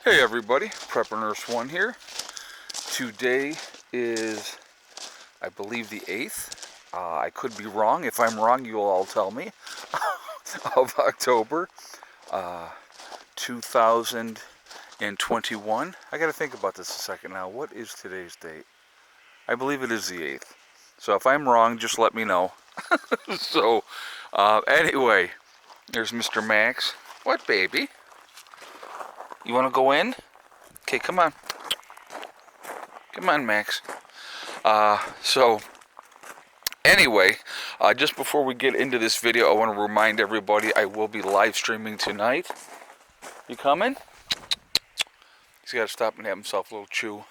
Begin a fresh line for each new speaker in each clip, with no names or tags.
Hey everybody, Prepper Nurse 1 here. Today is, I believe, the 8th. I could be wrong. If I'm wrong, you'll all tell me. Of October 2021. I gotta think about this a second now. What is today's date? I believe it is the 8th. So if I'm wrong, just let me know. So, anyway, there's Mr. Max. What, baby? You want to go in? Okay, come on. Come on, Max. So, anyway, just before we get into this video, I want to remind everybody I will be live streaming tonight. You coming? He's got to stop and have himself a little chew.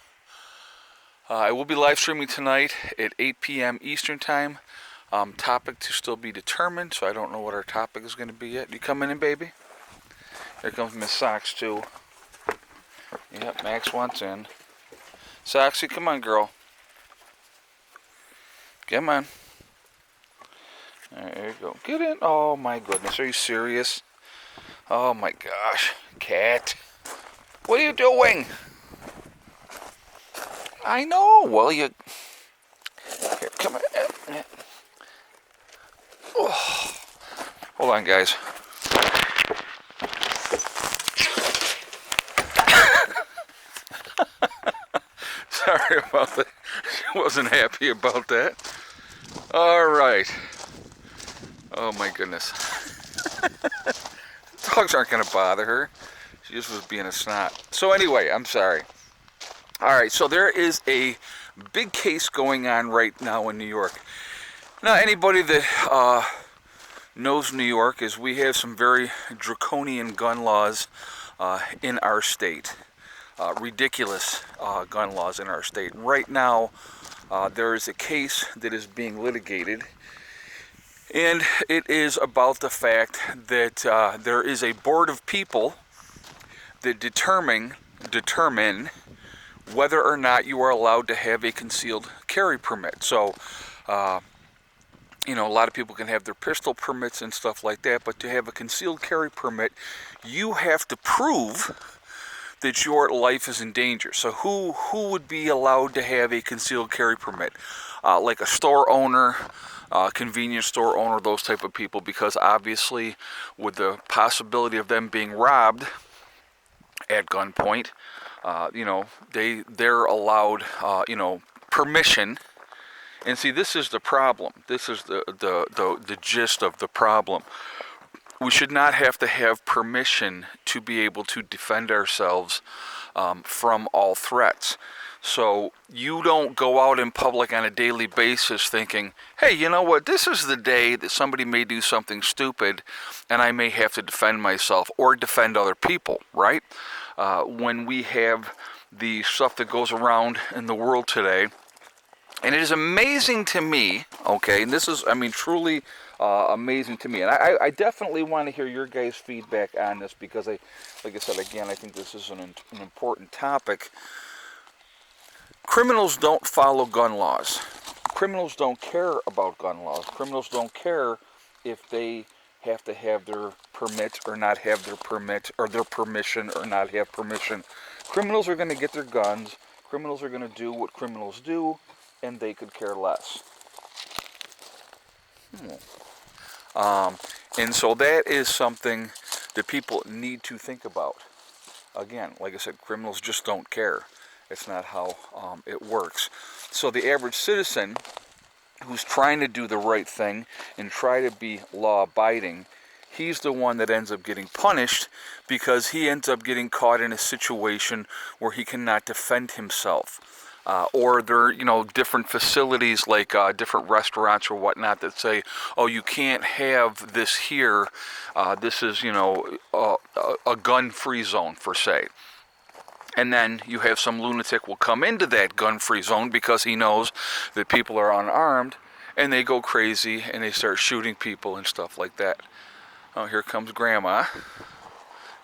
I will be live streaming tonight at 8 p.m. Eastern Time. Topic to still be determined, so I don't know what our topic is going to be yet. You coming in, baby? Here comes Miss Socks, too. Yep, Max wants in. Soxy, come on, girl. Come on. There you go. Get in. Oh, my goodness. Are you serious? Oh, my gosh. Cat. What are you doing? I know. Well, you... Here, come on. Oh. Hold on, guys. Sorry about that. She wasn't happy about that. All right. Oh my goodness. Dogs aren't going to bother her. She just was being a snot. So anyway, I'm sorry. All right, so there is a big case going on right now in New York. Now, anybody that knows New York is we have some very draconian gun laws in our state. Ridiculous gun laws in our state. Right now, there is a case that is being litigated, and it is about the fact that there is a board of people that determine whether or not you are allowed to have a concealed carry permit. So, you know, a lot of people can have their pistol permits and stuff like that, but to have a concealed carry permit, you have to prove that your life is in danger. So who would be allowed to have a concealed carry permit? Like a store owner, convenience store owner, those type of people, because obviously with the possibility of them being robbed at gunpoint, you know, they're allowed, you know, permission. And see, this is the problem. This is the gist of the problem. We should not have to have permission to be able to defend ourselves from all threats. So you don't go out in public on a daily basis thinking, hey, you know what, this is the day that somebody may do something stupid and I may have to defend myself or defend other people, right? When we have the stuff that goes around in the world today, and it is amazing to me, okay, and this is, I mean, truly amazing to me. And I definitely want to hear your guys' feedback on this because, like I said, again, I think this is an important topic. Criminals don't follow gun laws. Criminals don't care about gun laws. Criminals don't care if they have to have their permit or not have their permit, or their permission or not have permission. Criminals are going to get their guns. Criminals are going to do what criminals do, and they could care less. And so that is something that people need to think about. Again, like I said, criminals just don't care. It's not how it works. So the average citizen who's trying to do the right thing and try to be law-abiding, he's the one that ends up getting punished because he ends up getting caught in a situation where he cannot defend himself. Or there are, you know, different facilities like different restaurants or whatnot that say, oh, you can't have this here. This is, you know, a gun-free zone, per se. And then you have some lunatic will come into that gun-free zone because he knows that people are unarmed, and they go crazy and they start shooting people and stuff like that. Oh, here comes Grandma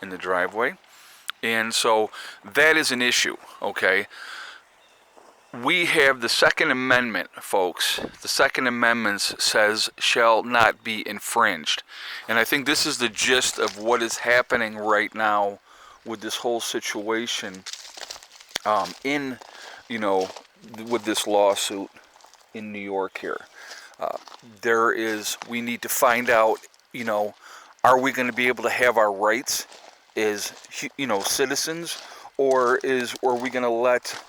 in the driveway. And so that is an issue, okay? We have the Second Amendment, folks. The Second Amendment says shall not be infringed. And I think this is the gist of what is happening right now with this whole situation, in, you know, with this lawsuit in New York here. We need to find out, you know, are we going to be able to have our rights as, you know, citizens, or are we going to let,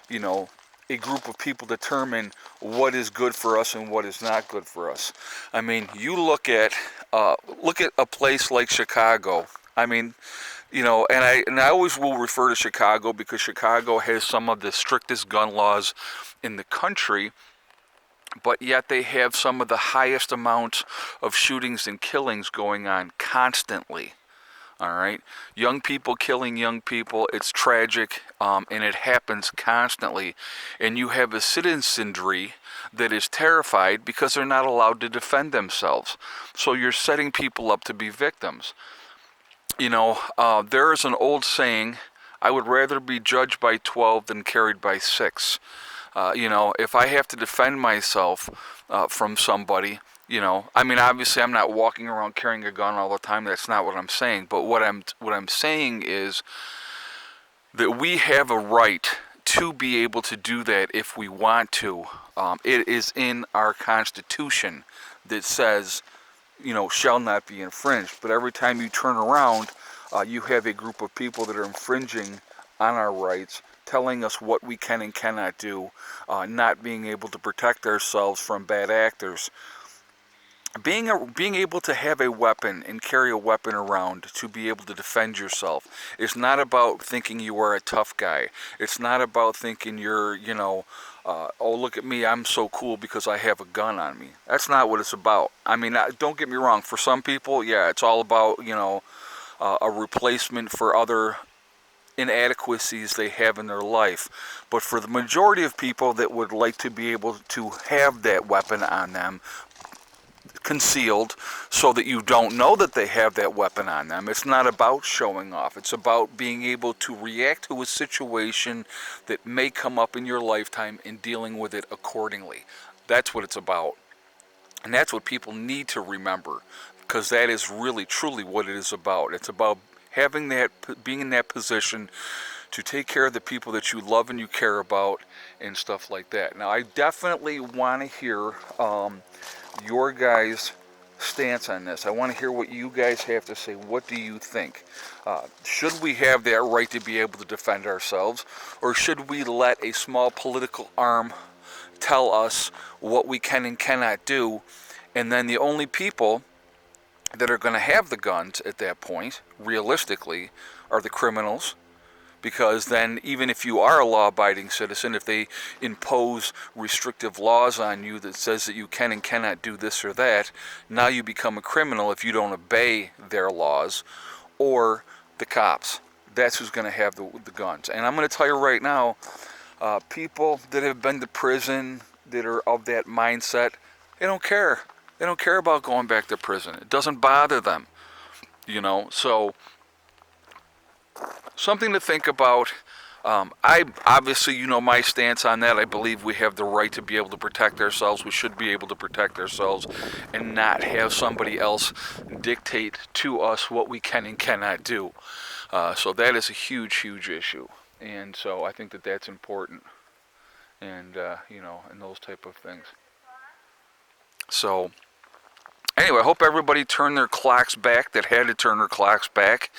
you know, a group of people determine what is good for us and what is not good for us? I mean, you look at a place like Chicago. I mean, you know, and I always will refer to Chicago because Chicago has some of the strictest gun laws in the country, but yet they have some of the highest amounts of shootings and killings going on constantly. All right, young people killing young people, it's tragic, and it happens constantly. And you have a citizenry that is terrified because they're not allowed to defend themselves. So you're setting people up to be victims. You know, there is an old saying, I would rather be judged by 12 than carried by 6. You know, if I have to defend myself from somebody, you know, I mean, obviously I'm not walking around carrying a gun all the time. That's not what I'm saying. But what I'm saying is that we have a right to be able to do that if we want to. It is in our Constitution that says, you know, shall not be infringed. But every time you turn around, you have a group of people that are infringing on our rights, telling us what we can and cannot do, not being able to protect ourselves from bad actors. Being able to have a weapon and carry a weapon around to be able to defend yourself is not about thinking you are a tough guy. It's not about thinking you're, you know, oh, look at me, I'm so cool because I have a gun on me. That's not what it's about. I mean, don't get me wrong. For some people, yeah, it's all about, you know, a replacement for other inadequacies they have in their life. But for the majority of people that would like to be able to have that weapon on them, concealed, so that you don't know that they have that weapon on them. It's not about showing off. It's about being able to react to a situation that may come up in your lifetime and dealing with it accordingly. That's what it's about. And that's what people need to remember, because that is really, truly what it is about. It's about having that, being in that position to take care of the people that you love and you care about and stuff like that. Now, I definitely want to hear your guys' stance on this. I want to hear what you guys have to say. What do you think? Should we have that right to be able to defend ourselves, or should we let a small political arm tell us what we can and cannot do, and then the only people that are going to have the guns at that point, realistically, are the criminals? Because then, even if you are a law-abiding citizen, if they impose restrictive laws on you that says that you can and cannot do this or that, now you become a criminal if you don't obey their laws, or the cops. That's who's going to have the guns. And I'm going to tell you right now, people that have been to prison, that are of that mindset, they don't care. They don't care about going back to prison. It doesn't bother them, you know. So, something to think about. I obviously, you know, my stance on that. I believe we have the right to be able to protect ourselves. We should be able to protect ourselves and not have somebody else dictate to us what we can and cannot do. So that is a huge, huge issue. And so I think that that's important. And, you know, and those type of things. So, anyway, I hope everybody turned their clocks back that had to turn their clocks back.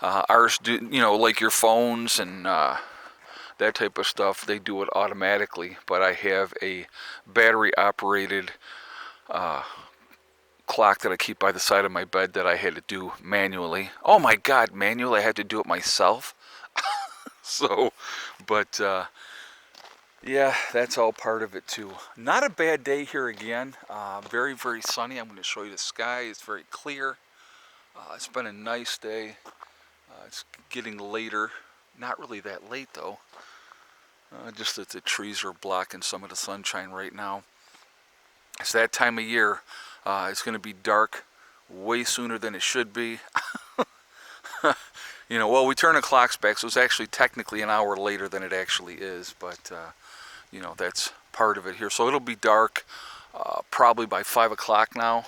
Ours do, you know, like your phones and that type of stuff, they do it automatically. But I have a battery-operated clock that I keep by the side of my bed that I had to do manually. Oh my God, manually? I had to do it myself? So, but yeah, that's all part of it too. Not a bad day here again. Very, very sunny. I'm going to show you the sky. It's very clear. It's been a nice day. It's getting later. Not really that late though. Just that the trees are blocking some of the sunshine right now. It's that time of year. It's going to be dark way sooner than it should be. You know, well, we turn the clocks back, so it's actually technically an hour later than it actually is, but, you know, that's part of it here. So it'll be dark probably by 5 o'clock now,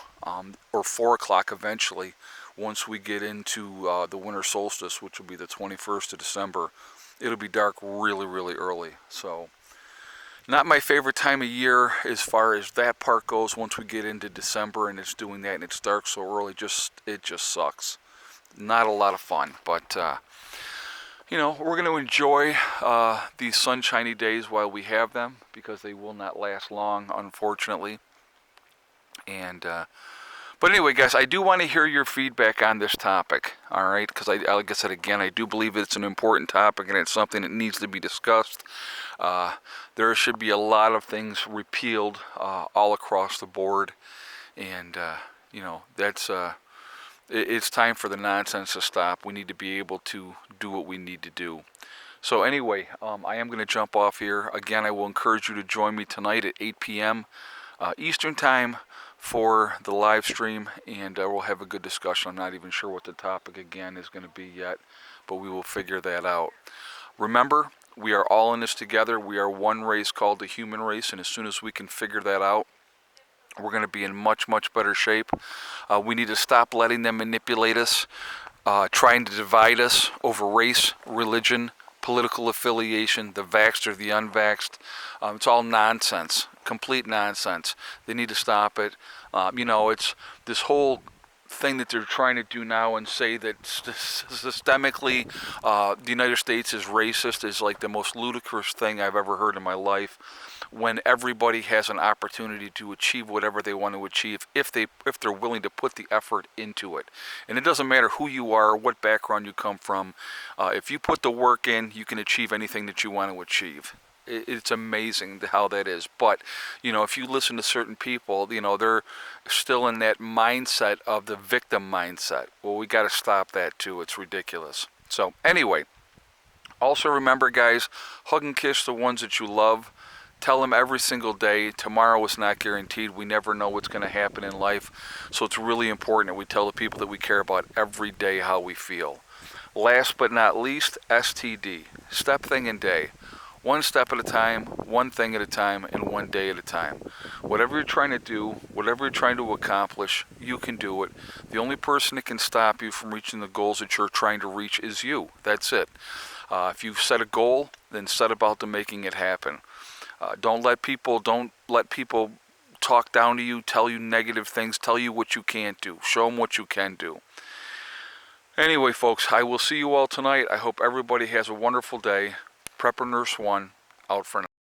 or 4 o'clock eventually, once we get into the winter solstice, which will be the 21st of December, it'll be dark really, really early. So not my favorite time of year as far as that part goes. Once we get into December and it's doing that and it's dark so early, it just sucks. Not a lot of fun, but you know, we're going to enjoy these sunshiny days while we have them, because they will not last long, unfortunately. And but anyway, guys, I do want to hear your feedback on this topic, all right? Because like I said again, I do believe it's an important topic and it's something that needs to be discussed. There should be a lot of things repealed all across the board, and you know, it's time for the nonsense to stop. We need to be able to do what we need to do. So anyway, I am going to jump off here. Again, I will encourage you to join me tonight at 8 p.m. Eastern Time for the live stream, and we'll have a good discussion. I'm not even sure what the topic again is going to be yet, but we will figure that out. Remember, we are all in this together. We are one race called the human race, and as soon as we can figure that out, we're going to be in much, much better shape. We need to stop letting them manipulate us, trying to divide us over race, religion, political affiliation, the vaxxed or the unvaxxed. It's all nonsense, complete nonsense. They need to stop it. You know, it's this whole thing that they're trying to do now and say that systemically the United States is racist is like the most ludicrous thing I've ever heard in my life, when everybody has an opportunity to achieve whatever they want to achieve if they're willing to put the effort into it. And it doesn't matter who you are, what background you come from. If you put the work in, you can achieve anything that you want to achieve. It's amazing how that is. But, you know, if you listen to certain people, you know, they're still in that mindset of the victim mindset. Well, we got to stop that too. It's ridiculous. So anyway, also remember, guys, hug and kiss the ones that you love. Tell them every single day, tomorrow is not guaranteed. We never know what's going to happen in life. So it's really important that we tell the people that we care about every day how we feel. Last but not least, STD. Step, thing, and day. One step at a time, one thing at a time, and one day at a time. Whatever you're trying to do, whatever you're trying to accomplish, you can do it. The only person that can stop you from reaching the goals that you're trying to reach is you. That's it. If you've set a goal, then set about to making it happen. Don't let people talk down to you, tell you negative things, tell you what you can't do. Show them what you can do. Anyway, folks, I will see you all tonight. I hope everybody has a wonderful day. Prepper Nurse 1, out for now.